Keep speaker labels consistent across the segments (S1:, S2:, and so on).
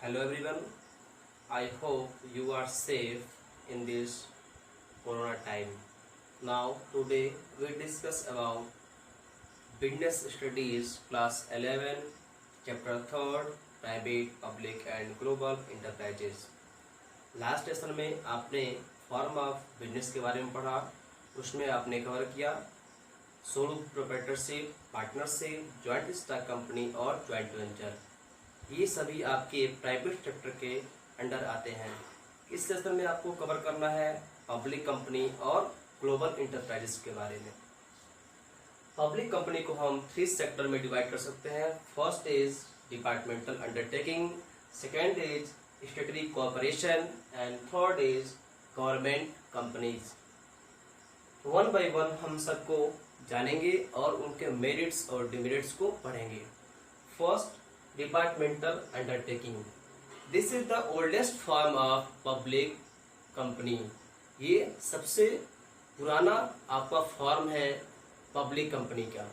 S1: Hello everyone, I hope you are safe in this corona time. Now today we discuss about business studies class 11 chapter 3rd private public and global enterprises. Last session में आपने form of business के बारे में पढ़ा, उसमें आपने cover किया solo proprietorship, partnership, joint stock company और जॉइंट वेंचर। ये सभी आपके प्राइवेट सेक्टर के अंडर आते हैं। इस सेशन में आपको कवर करना है पब्लिक कंपनी और ग्लोबल इंटरप्राइजेस के बारे में। पब्लिक कंपनी को हम 3 सेक्टर में डिवाइड कर सकते हैं। First is departmental undertaking, second is स्टेटरी cooperation and third is government companies. One by one हम सबको जानेंगे और उनके मेरिट्स और डिमेरिट्स को पढ़ेंगे। First, departmental undertaking. This is the oldest form of public company. ये सबसे पुराना आपका फॉर्म है पब्लिक कंपनी का,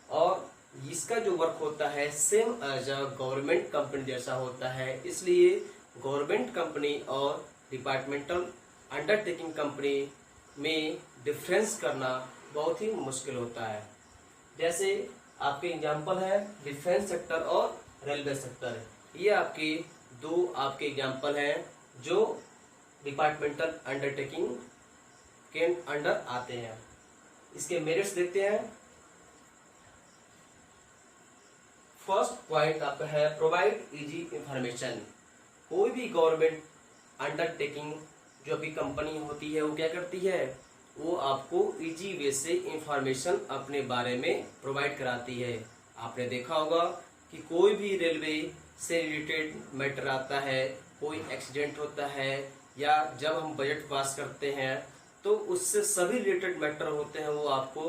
S1: और इसका जो वर्क होता है same as a government company जैसा होता है। इसलिए गवर्नमेंट कंपनी और डिपार्टमेंटल अंडरटेकिंग कंपनी में डिफरेंस करना बहुत ही मुश्किल होता है। जैसे आपके एग्जाम्पल है डिफेंस सेक्टर और रेलवे सेक्टर। ये आपके एग्जाम्पल हैं जो डिपार्टमेंटल अंडरटेकिंग के अंडर आते हैं। इसके मेरिट्स देखते हैं। फर्स्ट पॉइंट आपका है प्रोवाइड इजी इंफॉर्मेशन। कोई भी गवर्नमेंट अंडरटेकिंग जो भी कंपनी होती है वो क्या करती है, वो आपको इजी वे से इंफॉर्मेशन अपने बारे में प्रोवाइड कराती है। आपने देखा होगा कि कोई भी रेलवे से रिलेटेड मैटर आता है, कोई एक्सीडेंट होता है या जब हम बजट पास करते हैं तो उससे सभी रिलेटेड मैटर होते हैं, वो आपको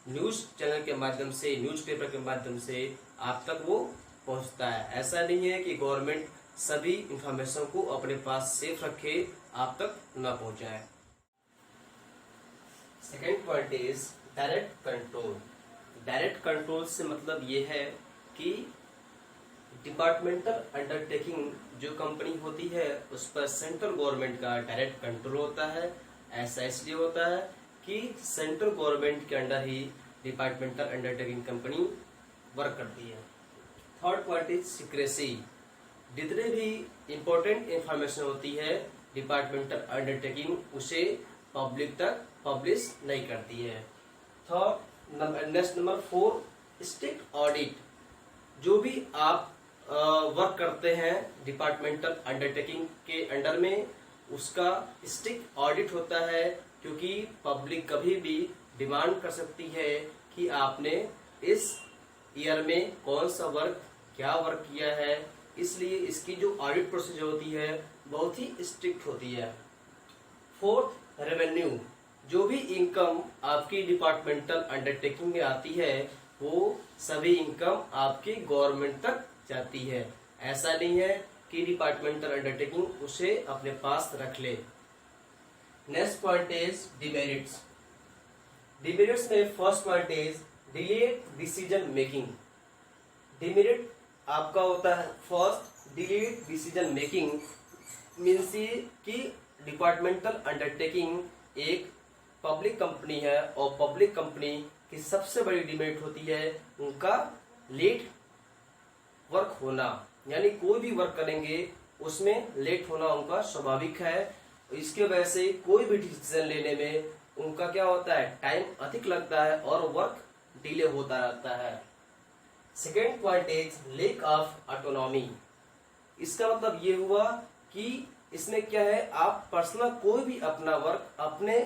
S1: न्यूज़ चैनल के माध्यम से, न्यूज़पेपर के माध्यम से आप तक वो पहुंचता है। ऐसा नहीं है कि गवर्नमेंट सभी इंफॉर्मेशन को अपने पास सेफ रखे, आप तक ना पहुंचाए। Second point is direct control. Direct control से मतलब ये है कि डिपार्टमेंटल अंडरटेकिंग जो कंपनी होती है उस पर सेंट्रल गवर्नमेंट का डायरेक्ट कंट्रोल होता है। ऐसा इसलिए होता है कि सेंट्रल गवर्नमेंट के अंडर ही डिपार्टमेंटल अंडरटेकिंग कंपनी वर्क करती है। Third point is secrecy. जितने भी इंपॉर्टेंट इंफॉर्मेशन होती है डिपार्टमेंटल अंडरटेकिंग उसे पब्लिक तक पब्लिश नहीं करती है। Next number 4, strict audit. जो भी आप वर्क करते हैं डिपार्टमेंटल अंडरटेकिंग के अंडर में, उसका स्ट्रिक्ट ऑडिट होता है, क्योंकि पब्लिक कभी भी डिमांड कर सकती है कि आपने इस ईयर में कौन सा वर्क, क्या वर्क किया है। इसलिए इसकी जो ऑडिट प्रोसीजर होती है बहुत ही स्ट्रिक्ट होती है। Fourth, revenue. जो भी इनकम आपकी डिपार्टमेंटल अंडरटेकिंग में आती है वो सभी इनकम आपकी गवर्नमेंट तक जाती है। ऐसा नहीं है कि डिपार्टमेंटल अंडरटेकिंग उसे अपने पास रख ले। Next point is demerits. Demerits में first point is delayed decision making. Demerit आपका होता है first, delayed decision making means कि डिपार्टमेंटल अंडरटेकिंग एक पब्लिक कंपनी है और पब्लिक कंपनी की सबसे बड़ी डिमेरिट होती है उनका लेट वर्क होना। यानी कोई भी वर्क करेंगे उसमें लेट होना उनका स्वाभाविक है। इसके वजह से कोई भी डिसीजन लेने में उनका क्या होता है, टाइम अधिक लगता है और वर्क डिले होता रहता है। Second point is lack of autonomy. इसका मतलब ये हुआ कि इसमें क्या है, आप पर्सनल कोई भी अपना वर्क अपने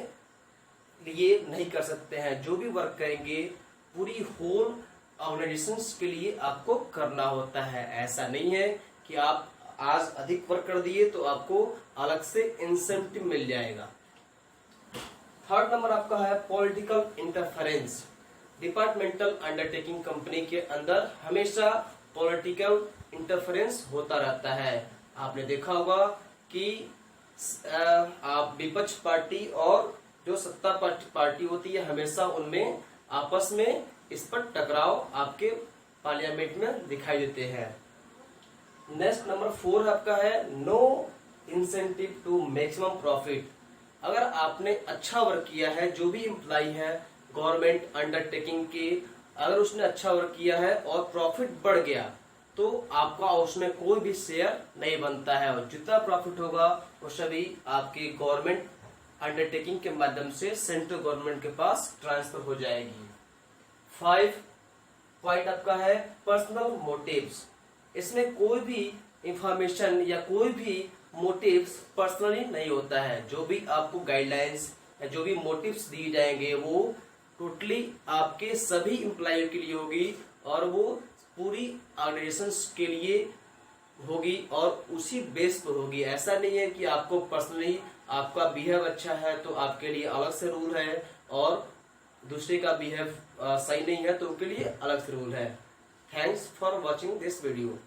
S1: लिए नहीं कर सकते हैं। जो भी वर्क करेंगे पूरी होल ऑर्गेनाइजेशन के लिए आपको करना होता है। ऐसा नहीं है कि आप आज अधिक वर्क कर दिए तो आपको अलग से इंसेंटिव मिल जाएगा। थर्ड नंबर आपका है political interference. Departmental undertaking company के अंदर हमेशा पॉलिटिकल इंटरफेरेंस होता रहता है। आपने देखा होगा कि आप विपक्ष पार्टी और जो सत्ता पार्टी होती है हमेशा उनमें आपस में इस पर टकराव आपके पार्लियामेंट में दिखाई देते हैं। नेक्स्ट नंबर 4 आपका है no incentive to maximum profit. अगर आपने अच्छा वर्क किया है, जो भी एम्प्लॉय है गवर्नमेंट अंडरटेकिंग के, अगर उसने अच्छा वर्क किया है और प्रॉफिट बढ़ गया तो आपका उसमें कोई भी शेयर नहीं बनता है, और जितना प्रॉफिट होगा वो सभी आपके गवर्नमेंट अंडरटेकिंग के माध्यम से सेंट्रल गवर्नमेंट के पास ट्रांसफर हो जाएगी। 5 पॉइंट आपका है पर्सनल मोटिव्स। इसमें कोई भी इंफॉर्मेशन या कोई भी मोटिव्स पर्सनली नहीं होता है। जो भी आपको गाइडलाइंस या जो भी मोटिव्स दिए जाएंगे वो टोटली आपके सभी एम्प्लॉय के लिए होगी और वो पूरी ऑर्गेनाइजेशन के लिए होगी और उसी बेस पर होगी। ऐसा नहीं है कि आपको पर्सनली आपका बिहेव अच्छा है तो आपके लिए अलग से रूल है और दूसरे का बिहेव सही नहीं है तो उनके लिए अलग से रूल है। Thanks for watching this video.